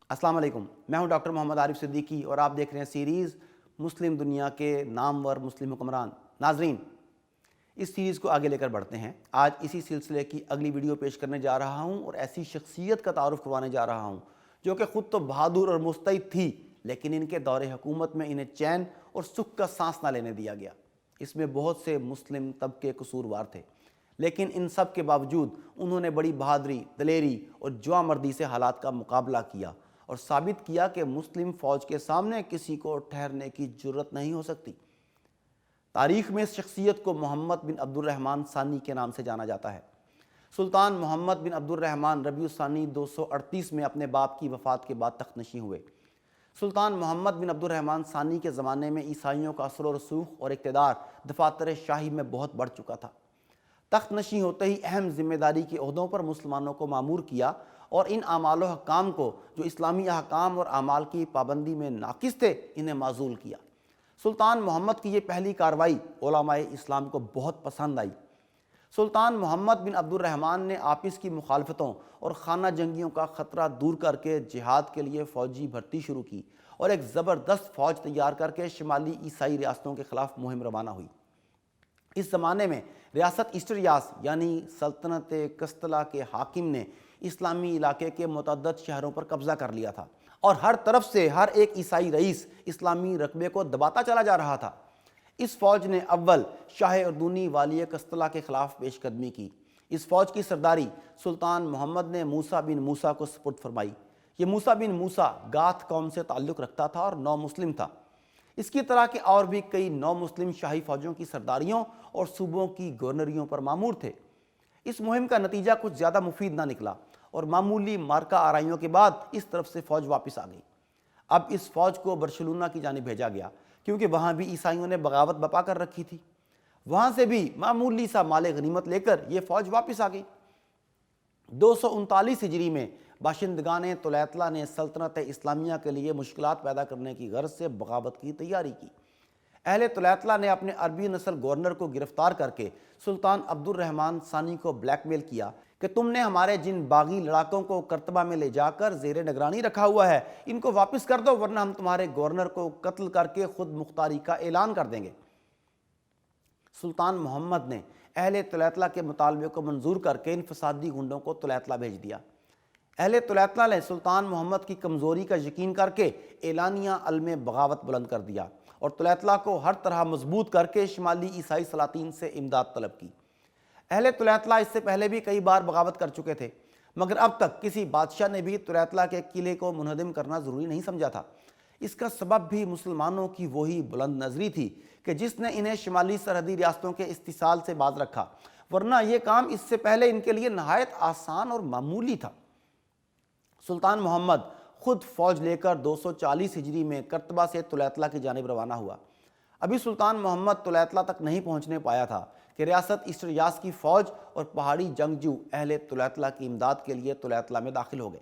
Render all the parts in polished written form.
السلام علیکم، میں ہوں ڈاکٹر محمد عارف صدیقی اور آپ دیکھ رہے ہیں سیریز مسلم دنیا کے نامور مسلم حکمران۔ ناظرین، اس سیریز کو آگے لے کر بڑھتے ہیں۔ آج اسی سلسلے کی اگلی ویڈیو پیش کرنے جا رہا ہوں اور ایسی شخصیت کا تعارف کروانے جا رہا ہوں جو کہ خود تو بہادر اور مستعد تھی، لیکن ان کے دور حکومت میں انہیں چین اور سکھ کا سانس نہ لینے دیا گیا۔ اس میں بہت سے مسلم طبقے قصوروار تھے، لیکن ان سب کے باوجود انہوں نے بڑی بہادری، دلیری اور جواں مردی سے حالات کا مقابلہ کیا اور ثابت کیا کہ مسلم فوج کے سامنے کسی کو ٹھہرنے کی جرت نہیں ہو سکتی۔ تاریخ میں اس شخصیت کو محمد بن عبد الرحمن ثانی کے نام سے جانا جاتا ہے۔ سلطان محمد بن عبد الرحمن ربیع الثانی 238 میں اپنے باپ کی وفات کے بعد تخت نشین ہوئے۔ سلطان محمد بن عبد الرحمن ثانی کے زمانے میں عیسائیوں کا اثر و رسوخ اور اقتدار دفاتر شاہی میں بہت بڑھ چکا تھا۔ تخت نشین ہوتے ہی اہم ذمہ داری کے عہدوں پر مسلمانوں کو مامور کیا اور ان اعمال و حکام کو جو اسلامی احکام اور اعمال کی پابندی میں ناقص تھے انہیں معزول کیا۔ سلطان محمد کی یہ پہلی کارروائی علماء اسلام کو بہت پسند آئی۔ سلطان محمد بن عبد الرحمن نے آپس کی مخالفتوں اور خانہ جنگیوں کا خطرہ دور کر کے جہاد کے لیے فوجی بھرتی شروع کی اور ایک زبردست فوج تیار کر کے شمالی عیسائی ریاستوں کے خلاف مہم روانہ ہوئی۔ اس زمانے میں ریاست ایسٹریاس یعنی سلطنت قسطلہ کے حاکم نے اسلامی علاقے کے متعدد شہروں پر قبضہ کر لیا تھا اور ہر طرف سے ہر ایک عیسائی رئیس اسلامی رقبے کو دباتا چلا جا رہا تھا۔ اس فوج نے اول شاہ اردنی والی قسطلہ کے خلاف پیش قدمی کی۔ اس فوج کی سرداری سلطان محمد نے موسیٰ بن موسیٰ کو سپرد فرمائی۔ یہ موسیٰ بن موسیٰ گاتھ قوم سے تعلق رکھتا تھا اور نو مسلم تھا۔ اس کی طرح کے اور بھی کئی نو مسلم شاہی فوجوں کی سرداریوں اور صوبوں کی گورنریوں پر مامور تھے۔ اس مہم کا نتیجہ کچھ زیادہ مفید نہ نکلا اور معمولی مارکہ آرائیوں کے بعد اس طرف سے فوج واپس آ گئی۔ اب اس فوج کو برشلونہ کی جانب بھیجا گیا کیونکہ وہاں بھی عیسائیوں نے بغاوت بپا کر رکھی تھی۔ وہاں سے بھی معمولی سا مال غنیمت لے کر یہ فوج واپس آ گئی۔ 239 ہجری میں باشندگان طلیطلہ نے سلطنت اسلامیہ کے لیے مشکلات پیدا کرنے کی غرض سے بغاوت کی تیاری کی۔ اہل طلیطلہ نے اپنے عربی نسل گورنر کو گرفتار کر کے سلطان عبد الرحمن ثانی کو بلیک میل کیا کہ تم نے ہمارے جن باغی لڑاکوں کو کرتبہ میں لے جا کر زیر نگرانی رکھا ہوا ہے ان کو واپس کر دو، ورنہ ہم تمہارے گورنر کو قتل کر کے خود مختاری کا اعلان کر دیں گے۔ سلطان محمد نے اہل طلیطلہ کے مطالبے کو منظور کر کے ان فسادی گنڈوں کو طلیطلہ بھیج دیا۔ اہل طلیطلہ نے سلطان محمد کی کمزوری کا یقین کر کے اعلانیہ علم بغاوت بلند کر دیا اور طلیطلہ کو ہر طرح مضبوط کر کے شمالی عیسائی سلاطین سے امداد طلب کی۔ اہل طلیطلہ اس سے پہلے بھی کئی بار بغاوت کر چکے تھے، مگر اب تک کسی بادشاہ نے بھی طلیطلہ کے قلعے کو منہدم کرنا ضروری نہیں سمجھا تھا۔ اس کا سبب بھی مسلمانوں کی وہی بلند نظری تھی کہ جس نے انہیں شمالی سرحدی ریاستوں کے استحصال سے باز رکھا، ورنہ یہ کام اس سے پہلے ان کے لیے نہایت آسان اور معمولی تھا۔ سلطان محمد خود فوج لے کر 240 ہجری میں کرتبہ سے طلیطلہ کی جانب روانہ ہوا۔ ابھی سلطان محمد طلیطلہ تک نہیں پہنچنے پایا تھا کہ ریاست ایسٹریاس کی فوج اور پہاڑی جنگجو اہل طلیطلہ کی امداد کے لیے طلیطلہ میں داخل ہو گئے۔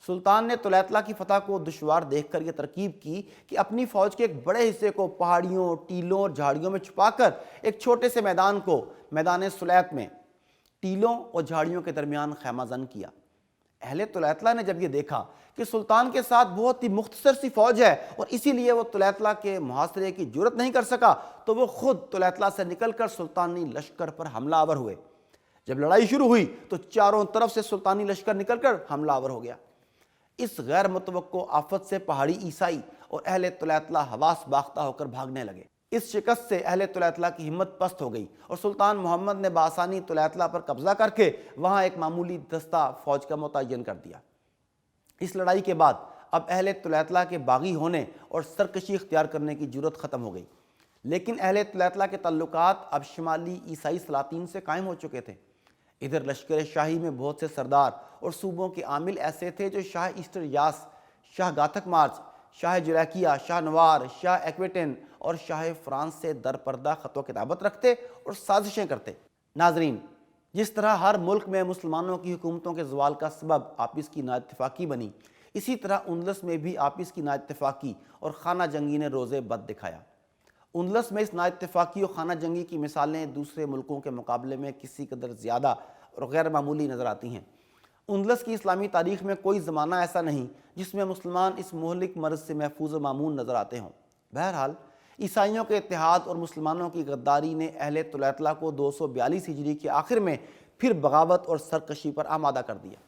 سلطان نے طلیطلہ کی فتح کو دشوار دیکھ کر یہ ترکیب کی کہ اپنی فوج کے ایک بڑے حصے کو پہاڑیوں، ٹیلوں اور جھاڑیوں میں چھپا کر ایک چھوٹے سے میدان کو میدان سلیط میں ٹیلوں اور جھاڑیوں کے درمیان خیمہ زن کیا۔ اہل طلیطلہ نے جب یہ دیکھا کہ سلطان کے ساتھ بہت ہی مختصر سی فوج ہے اور اسی لیے وہ طلیطلہ کے محاصرے کی جرت نہیں کر سکا، تو وہ خود طلیطلہ سے نکل کر سلطانی لشکر پر حملہ آور ہوئے۔ جب لڑائی شروع ہوئی تو چاروں طرف سے سلطانی لشکر نکل کر حملہ آور ہو گیا۔ اس غیر متوقع آفت سے پہاڑی عیسائی اور اہل طلیطلہ حواس باختہ ہو کر بھاگنے لگے۔ اس شکست سے اہل طلیطلہ کی ہمت پست ہو گئی اور سلطان محمد نے بآسانی طلیطلہ پر قبضہ کر کے وہاں ایک معمولی دستہ فوج کا متعین کر دیا۔ اس لڑائی کے بعد اب اہل طلیطلہ کے باغی ہونے اور سرکشی اختیار کرنے کی جرت ختم ہو گئی، لیکن اہل طلیطلہ کے تعلقات اب شمالی عیسائی سلاطین سے قائم ہو چکے تھے۔ ادھر لشکر شاہی میں بہت سے سردار اور صوبوں کے عامل ایسے تھے جو شاہ ایسٹریاس، شاہ گاتھک مارچ، شاہ جولیکیا، شاہ نوار، شاہ ایکویٹن اور شاہ فرانس سے در پردہ خط و کتابت رکھتے اور سازشیں کرتے۔ ناظرین، جس طرح ہر ملک میں مسلمانوں کی حکومتوں کے زوال کا سبب آپس کی نااتفاقی بنی، اسی طرح اندلس میں بھی آپس کی نااتفاقی اور خانہ جنگی نے روز بد دکھایا۔ اندلس میں اس نااتفاقی اور خانہ جنگی کی مثالیں دوسرے ملکوں کے مقابلے میں کسی قدر زیادہ اور غیر معمولی نظر آتی ہیں۔ اندلس کی اسلامی تاریخ میں کوئی زمانہ ایسا نہیں جس میں مسلمان اس مہلک مرض سے محفوظ و مامون نظر آتے ہوں۔ بہرحال عیسائیوں کے اتحاد اور مسلمانوں کی غداری نے اہل طلیطلہ کو 242 ہجری کے آخر میں پھر بغاوت اور سرکشی پر آمادہ کر دیا۔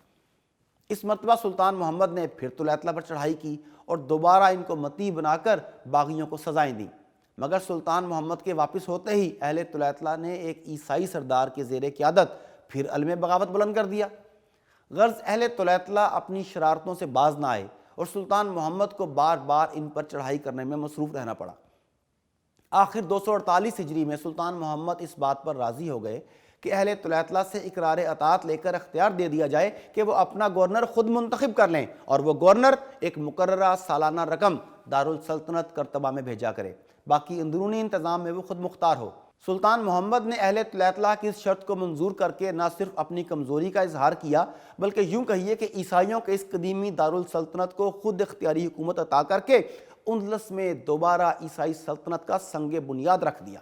اس مرتبہ سلطان محمد نے پھر طلیطلہ پر چڑھائی کی اور دوبارہ ان کو مطیع بنا کر باغیوں کو سزائیں دیں، مگر سلطان محمد کے واپس ہوتے ہی اہل طلیطلہ نے ایک عیسائی سردار کے زیر قیادت پھر علم بغاوت بلند کر دیا۔ غرض اہل طلیطلہ اپنی شرارتوں سے باز نہ آئے اور سلطان محمد کو بار بار ان پر چڑھائی کرنے میں مصروف رہنا پڑا۔ آخر 248 ہجری میں سلطان محمد اس بات پر راضی ہو گئے کہ اہل طلیطلہ سے اقرار اطاعت لے کر اختیار دے دیا جائے کہ وہ اپنا گورنر خود منتخب کر لیں اور وہ گورنر ایک مقررہ سالانہ رقم دارالسلطنت کرتبہ میں بھیجا کرے، باقی اندرونی انتظام میں وہ خود مختار ہو۔ سلطان محمد نے اہل طلیطلہ کی اس شرط کو منظور کر کے نہ صرف اپنی کمزوری کا اظہار کیا بلکہ یوں کہیے کہ عیسائیوں کے اس قدیمی دارالسلطنت کو خود اختیاری حکومت عطا کر کے اندلس میں دوبارہ عیسائی سلطنت کا سنگ بنیاد رکھ دیا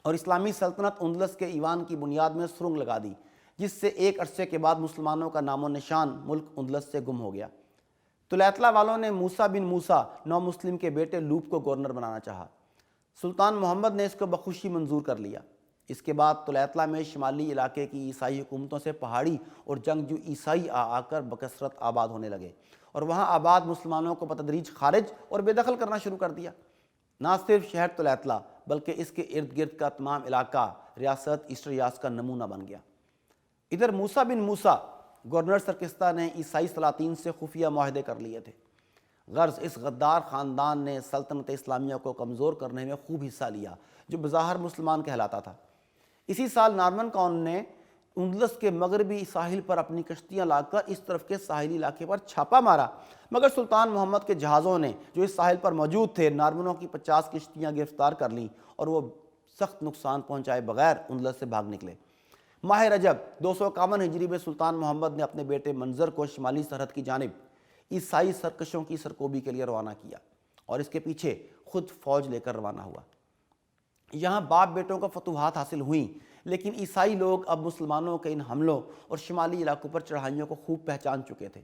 اور اسلامی سلطنت اندلس کے ایوان کی بنیاد میں سرنگ لگا دی، جس سے ایک عرصے کے بعد مسلمانوں کا نام و نشان ملک اندلس سے گم ہو گیا۔ طلیطلہ والوں نے موسیٰ بن موسیٰ نو مسلم کے بیٹے لوپ کو گورنر بنانا چاہا۔ سلطان محمد نے اس کو بخوشی منظور کر لیا۔ اس کے بعد طلیطلہ میں شمالی علاقے کی عیسائی حکومتوں سے پہاڑی اور جنگجو عیسائی آ کر بکثرت آباد ہونے لگے اور وہاں آباد مسلمانوں کو بتدریج خارج اور بے دخل کرنا شروع کر دیا۔ نہ صرف شہر طلیطلہ بلکہ اس کے ارد گرد کا تمام علاقہ ریاست ایسٹر یاس کا نمونہ بن گیا۔ ادھر موسیٰ بن موسیٰ گورنر سرکستہ نے عیسائی سلاطین سے خفیہ معاہدے کر لیے تھے۔ غرض اس غدار خاندان نے سلطنت اسلامیہ کو کمزور کرنے میں خوب حصہ لیا، جو بظاہر مسلمان کہلاتا تھا۔ اسی سال نارمن قوم نے اندلس کے مغربی ساحل پر اپنی کشتیاں لا کر اس طرف کے ساحلی علاقے پر چھاپا مارا، مگر سلطان محمد کے جہازوں نے جو اس ساحل پر موجود تھے نارمنوں کی 50 کشتیاں گرفتار کر لیں اور وہ سخت نقصان پہنچائے بغیر اندلس سے بھاگ نکلے۔ ماہ رجب 251 ہجری میں سلطان محمد نے اپنے بیٹے منظر کو شمالی سرحد کی جانب عیسائی سرکشوں کی سرکوبی کے لیے روانہ کیا اور اس کے پیچھے خود فوج لے کر روانہ ہوا۔ یہاں باپ بیٹوں کو فتوحات حاصل ہوئیں، لیکن عیسائی لوگ اب مسلمانوں کے ان حملوں اور شمالی علاقوں پر چڑھائیوں کو خوب پہچان چکے تھے۔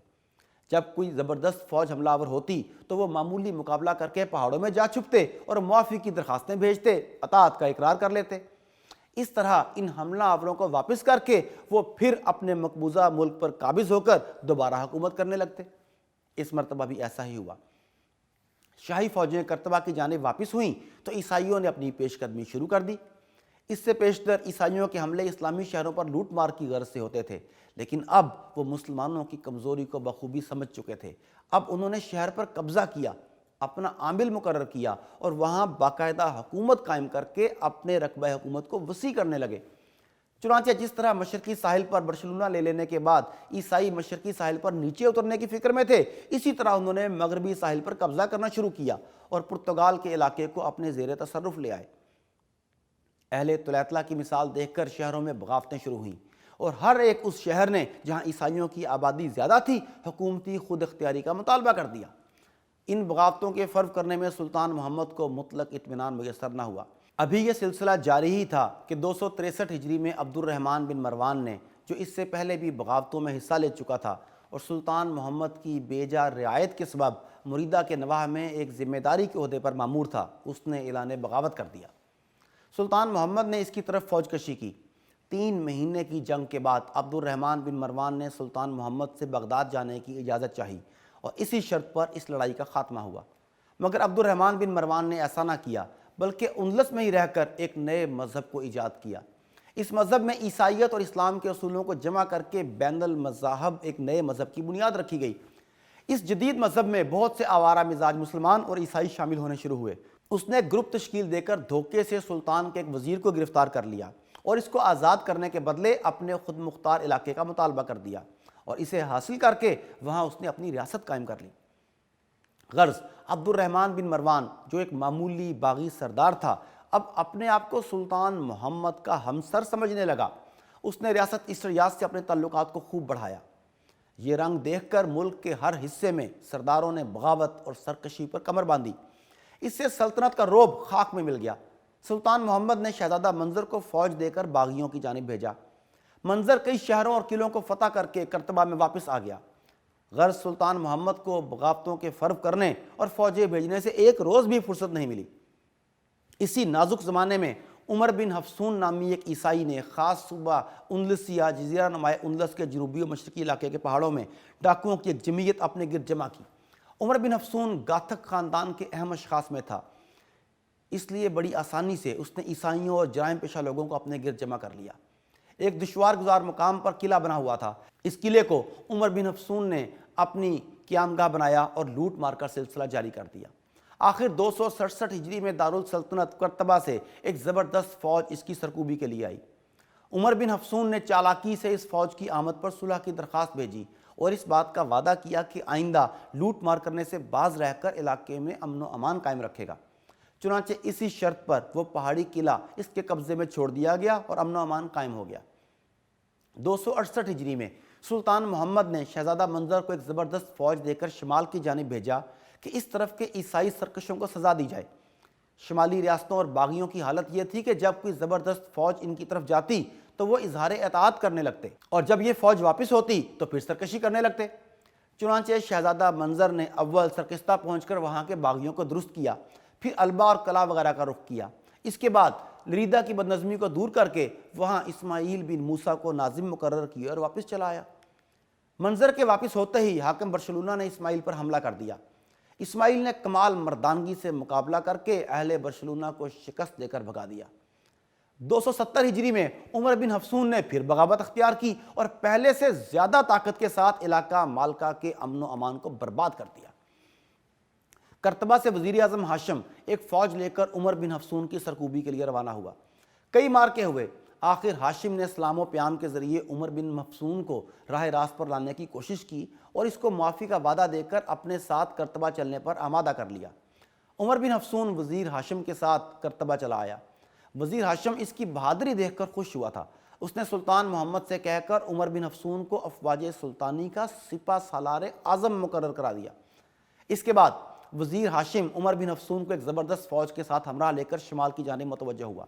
جب کوئی زبردست فوج حملہ آور ہوتی تو وہ معمولی مقابلہ کر کے پہاڑوں میں جا چھپتے اور معافی کی درخواستیں بھیجتے، اطاعت کا اقرار کر لیتے۔ اس طرح ان حملہ آوروں کو واپس کر کے وہ پھر اپنے مقبوضہ ملک پر قابض ہو کر دوبارہ حکومت کرنے لگتے۔ اس مرتبہ بھی ایسا ہی ہوا۔ شاہی فوجیں کرتبہ کی جانب واپس ہوئیں تو عیسائیوں نے اپنی پیش قدمی شروع کر دی۔ اس سے پیشتر عیسائیوں کے حملے اسلامی شہروں پر لوٹ مار کی غرض سے ہوتے تھے، لیکن اب وہ مسلمانوں کی کمزوری کو بخوبی سمجھ چکے تھے۔ اب انہوں نے شہر پر قبضہ کیا، اپنا عامل مقرر کیا اور وہاں باقاعدہ حکومت قائم کر کے اپنے رقبہ حکومت کو وسیع کرنے لگے۔ چنانچہ جس طرح مشرقی ساحل پر برشلونہ لے لینے کے بعد عیسائی مشرقی ساحل پر نیچے اترنے کی فکر میں تھے، اسی طرح انہوں نے مغربی ساحل پر قبضہ کرنا شروع کیا اور پرتگال کے علاقے کو اپنے زیر تصرف لے آئے۔ اہل طلیطلہ کی مثال دیکھ کر شہروں میں بغاوتیں شروع ہوئیں اور ہر ایک اس شہر نے جہاں عیسائیوں کی آبادی زیادہ تھی حکومتی خود اختیاری کا مطالبہ کر دیا۔ ان بغاوتوں کے فرو کرنے میں سلطان محمد کو مطلق اطمینان میسر نہ ہوا۔ ابھی یہ سلسلہ جاری ہی تھا کہ 263 ہجری میں عبد الرحمن بن مروان نے، جو اس سے پہلے بھی بغاوتوں میں حصہ لے چکا تھا اور سلطان محمد کی بے جا رعایت کے سبب مریدہ کے نواح میں ایک ذمہ داری کے عہدے پر مامور تھا، اس نے اعلان بغاوت کر دیا۔ سلطان محمد نے اس کی طرف فوج کشی کی۔ 3 مہینے کی جنگ کے بعد عبد الرحمن بن مروان نے سلطان محمد سے بغداد جانے کی اجازت چاہی اور اسی شرط پر اس لڑائی کا خاتمہ ہوا، مگر عبد الرحمن بن مروان نے ایسا نہ کیا بلکہ اندلس میں ہی رہ کر ایک نئے مذہب کو ایجاد کیا۔ اس مذہب میں عیسائیت اور اسلام کے اصولوں کو جمع کر کے بین المذاہب ایک نئے مذہب کی بنیاد رکھی گئی۔ اس جدید مذہب میں بہت سے آوارہ مزاج مسلمان اور عیسائی شامل ہونے شروع ہوئے۔ اس نے گروپ تشکیل دے کر دھوکے سے سلطان کے ایک وزیر کو گرفتار کر لیا اور اس کو آزاد کرنے کے بدلے اپنے خود مختار علاقے کا مطالبہ کر دیا اور اسے حاصل کر کے وہاں اس نے اپنی ریاست قائم کر لی۔ غرض عبد الرحمن بن مروان جو ایک معمولی باغی سردار تھا، اب اپنے آپ کو سلطان محمد کا ہمسر سمجھنے لگا۔ اس نے ریاست ایسٹر یاس سے اپنے تعلقات کو خوب بڑھایا۔ یہ رنگ دیکھ کر ملک کے ہر حصے میں سرداروں نے بغاوت اور سرکشی پر کمر باندھی۔ اس سے سلطنت کا رعب خاک میں مل گیا۔ سلطان محمد نے شہزادہ منظر کو فوج دے کر باغیوں کی جانب بھیجا۔ منظر کئی شہروں اور قلعوں کو فتح کر کے کرتبہ میں واپس آ گیا۔ غرض سلطان محمد کو بغاوتوں کے فرو کرنے اور فوجیں بھیجنے سے ایک روز بھی فرصت نہیں ملی۔ اسی نازک زمانے میں عمر بن حفصون نامی ایک عیسائی نے خاص صوبہ اندلس یا جزیرہ نمائے اندلس کے جنوبی و مشرقی علاقے کے پہاڑوں میں ڈاکوؤں کی ایک جمعیت اپنے گرد جمع کی۔ عمر بن حفصون گاتھک خاندان کے اہم اشخاص میں تھا، اس لیے بڑی آسانی سے اس نے عیسائیوں اور جرائم پیشہ لوگوں کو اپنے گرد جمع کر لیا۔ ایک دشوار گزار مقام پر قلعہ بنا ہوا تھا۔ اس قلعے کو عمر بن حفصون نے اپنی قیامگاہ بنایا اور لوٹ مار کا سلسلہ جاری کر دیا۔ آخر 267 ہجری میں دارالسلطنت کرتبہ سے ایک زبردست فوج اس کی سرکوبی کے لیے آئی۔ عمر بن حفصون نے چالاکی سے اس فوج کی آمد پر صلح کی درخواست بھیجی اور اس بات کا وعدہ کیا کہ آئندہ لوٹ مار کرنے سے باز رہ کر علاقے میں امن و امان قائم رکھے گا۔ چنانچہ اسی شرط پر وہ پہاڑی قلعہ اس کے قبضے میں چھوڑ دیا گیا اور امن و امان قائم ہو گیا۔ 268 ہجری میں سلطان محمد نے شہزادہ منظر کو ایک زبردست فوج دے کر شمال کی جانب بھیجا کہ اس طرف کے عیسائی سرکشوں کو سزا دی جائے۔ شمالی ریاستوں اور باغیوں کی حالت یہ تھی کہ جب کوئی زبردست فوج ان کی طرف جاتی تو وہ اظہار اطاعت کرنے لگتے اور جب یہ فوج واپس ہوتی تو پھر سرکشی کرنے لگتے۔ چنانچہ شہزادہ منظر نے اول سرکستہ پہنچ کر وہاں کے باغیوں کو درست کیا، پھر البا اور کلا وغیرہ کا رخ کیا۔ اس کے بعد لریدہ کی بدنظمی کو دور کر کے وہاں اسماعیل بن موسیٰ کو ناظم مقرر کیا اور واپس چلا آیا۔ منظر کے واپس ہوتے ہی حاکم برشلونہ نے اسماعیل پر حملہ کر دیا۔ اسماعیل نے کمال مردانگی سے مقابلہ کر کے اہل برشلونہ کو شکست دے کر بھگا دیا۔ 270 ہجری میں عمر بن حفصون نے پھر بغاوت اختیار کی اور پہلے سے زیادہ طاقت کے ساتھ علاقہ مالکا کے امن و امان کو برباد کر دیا۔ کرتبہ سے وزیر اعظم ہاشم ایک فوج لے کر عمر بن حفصون کی سرکوبی کے لیے روانہ ہوا۔ کئی مارکے ہوئے، آخر ہاشم نے اسلام و پیام کے ذریعے عمر بن حفصون کو راہ راست پر لانے کی کوشش کی اور اس کو معافی کا وعدہ دے کر اپنے ساتھ کرتبہ چلنے پر آمادہ کر لیا۔ عمر بن حفصون وزیر ہاشم کے ساتھ کرتبہ چلا آیا۔ وزیر ہاشم اس کی بہادری دیکھ کر خوش ہوا تھا۔ اس نے سلطان محمد سے کہہ کر عمر بن حفصون کو افواج سلطانی کا سپہ سالار اعظم مقرر کرا دیا۔ اس کے بعد وزیر ہاشم عمر بن حفصون کو ایک زبردست فوج کے ساتھ ہمراہ لے کر شمال کی جانب متوجہ ہوا۔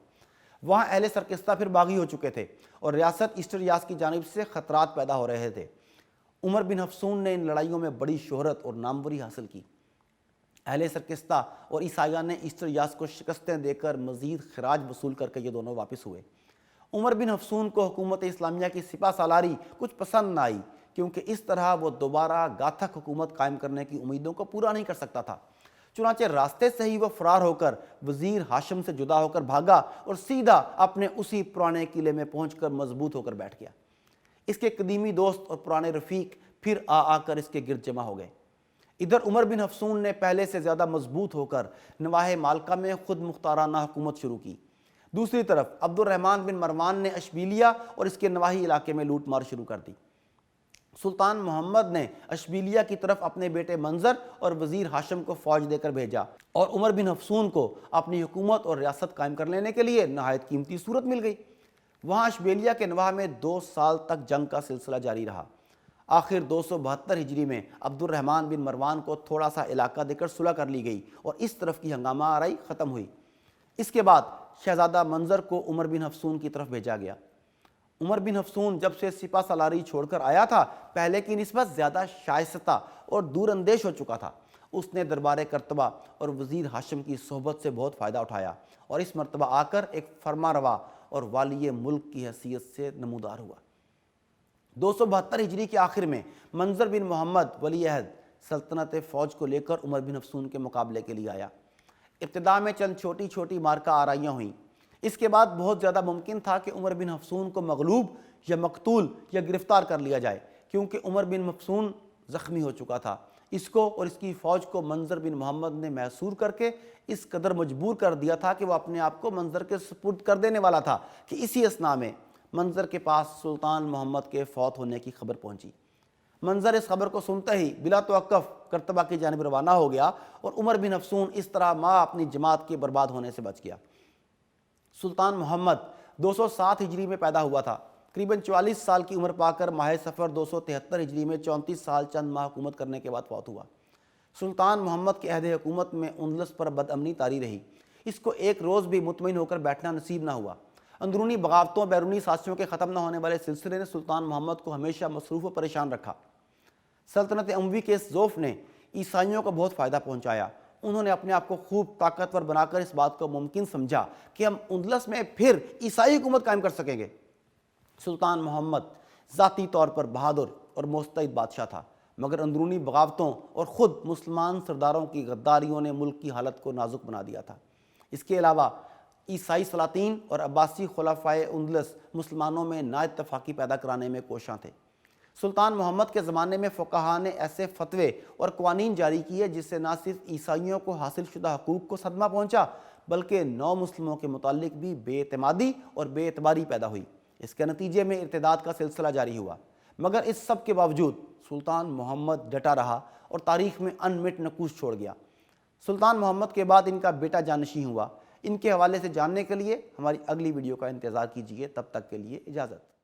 وہاں اہل سرکستہ پھر باغی ہو چکے تھے اور ریاست ایسٹر یاس کی جانب سے خطرات پیدا ہو رہے تھے۔ عمر بن حفصون نے ان لڑائیوں میں بڑی شہرت اور ناموری حاصل کی۔ اہل سرکستہ اور عیسائیان نے ایسٹر یاس کو شکستیں دے کر مزید خراج وصول کر کے یہ دونوں واپس ہوئے۔ عمر بن حفصون کو حکومت اسلامیہ کی سپہ سالاری کچھ پسند نہ آئی، کیونکہ اس طرح وہ دوبارہ گاتھک حکومت قائم کرنے کی امیدوں کو پورا نہیں کر سکتا تھا۔ چنانچہ راستے سے ہی وہ فرار ہو کر وزیر ہاشم سے جدا ہو کر بھاگا اور سیدھا اپنے اسی پرانے قلعے میں پہنچ کر مضبوط ہو کر بیٹھ گیا۔ اس کے قدیمی دوست اور پرانے رفیق پھر آ کر اس کے گرد جمع ہو گئے۔ ادھر عمر بن حفصون نے پہلے سے زیادہ مضبوط ہو کر نواح مالکا میں خود مختارانہ حکومت شروع کی۔ دوسری طرف عبد الرحمن بن مروان نے اشبیلیہ اور اس کے نواحی علاقے میں لوٹ مار شروع کر دی۔ سلطان محمد نے اشبیلیہ کی طرف اپنے بیٹے منظر اور وزیر ہاشم کو فوج دے کر بھیجا اور عمر بن حفصون کو اپنی حکومت اور ریاست قائم کر لینے کے لیے نہایت قیمتی صورت مل گئی۔ وہاں اشبیلیہ کے نواح میں 2 سال تک جنگ کا سلسلہ جاری رہا۔ آخر 272 ہجری میں عبد الرحمن بن مروان کو تھوڑا سا علاقہ دے کر صلح کر لی گئی اور اس طرف کی ہنگامہ آرائی ختم ہوئی۔ اس کے بعد شہزادہ منظر کو عمر بن حفصون کی طرف بھیجا گیا۔ عمر بن حفصون جب سے سپہ سالاری چھوڑ کر آیا تھا پہلے کی نسبت زیادہ شائستہ اور دور اندیش ہو چکا تھا۔ اس نے دربار کرتبہ اور وزیر ہاشم کی صحبت سے بہت فائدہ اٹھایا اور اس مرتبہ آ کر ایک فرما روا اور والی ملک کی حیثیت سے نمودار ہوا۔ 272 ہجری کے آخر میں منظر بن محمد ولی عہد سلطنت فوج کو لے کر عمر بن حفصون کے مقابلے کے لیے آیا۔ ابتدا میں چند چھوٹی چھوٹی مارکہ آرائیاں ہوئیں۔ اس کے بعد بہت زیادہ ممکن تھا کہ عمر بن حفصون کو مغلوب یا مقتول یا گرفتار کر لیا جائے، کیونکہ عمر بن حفصون زخمی ہو چکا تھا۔ اس کو اور اس کی فوج کو منظر بن محمد نے محصور کر کے اس قدر مجبور کر دیا تھا کہ وہ اپنے آپ کو منظر کے سپرد کر دینے والا تھا کہ اسی اثناء میں منظر کے پاس سلطان محمد کے فوت ہونے کی خبر پہنچی۔ منظر اس خبر کو سنتے ہی بلا توقف کرتبہ کی جانب روانہ ہو گیا اور عمر بن حفصون اس طرح اپنی جماعت کے برباد ہونے سے بچ گیا۔ سلطان محمد 207 ہجری میں پیدا ہوا تھا۔ تقریباً 44 سال کی عمر پا کر ماہ صفر 273 ہجری میں 34 سال چند ماہ حکومت کرنے کے بعد فوت ہوا۔ سلطان محمد کے عہد حکومت میں اندلس پر بد امنی طاری رہی۔ اس کو ایک روز بھی مطمئن ہو کر بیٹھنا نصیب نہ ہوا۔ اندرونی بغاوتوں بیرونی سازشوں کے ختم نہ ہونے والے سلسلے نے سلطان محمد کو ہمیشہ مصروف و پریشان رکھا۔ سلطنت اموی کے اس ذوف نے عیسائیوں کو بہت فائدہ پہنچایا۔ انہوں نے اپنے آپ کو خوب طاقتور بنا کر اس بات کو ممکن سمجھا کہ ہم اندلس میں پھر عیسائی حکومت قائم کر سکیں گے۔ سلطان محمد ذاتی طور پر بہادر اور مستعد بادشاہ تھا، مگر اندرونی بغاوتوں اور خود مسلمان سرداروں کی غداریوں نے ملک کی حالت کو نازک بنا دیا تھا۔ اس کے علاوہ عیسائی سلاطین اور عباسی خلفائے اندلس مسلمانوں میں نا اتفاقی پیدا کرانے میں کوشاں تھے۔ سلطان محمد کے زمانے میں فقہاء نے ایسے فتوے اور قوانین جاری کیے جس سے نہ صرف عیسائیوں کو حاصل شدہ حقوق کو صدمہ پہنچا بلکہ نو مسلموں کے متعلق بھی بے اعتمادی اور بے اعتباری پیدا ہوئی۔ اس کے نتیجے میں ارتداد کا سلسلہ جاری ہوا، مگر اس سب کے باوجود سلطان محمد ڈٹا رہا اور تاریخ میں انمٹ نقوش چھوڑ گیا۔ سلطان محمد کے بعد ان کا بیٹا جانشین ہوا۔ ان کے حوالے سے جاننے کے لیے ہماری اگلی ویڈیو کا انتظار کیجیے۔ تب تک کے لیے اجازت۔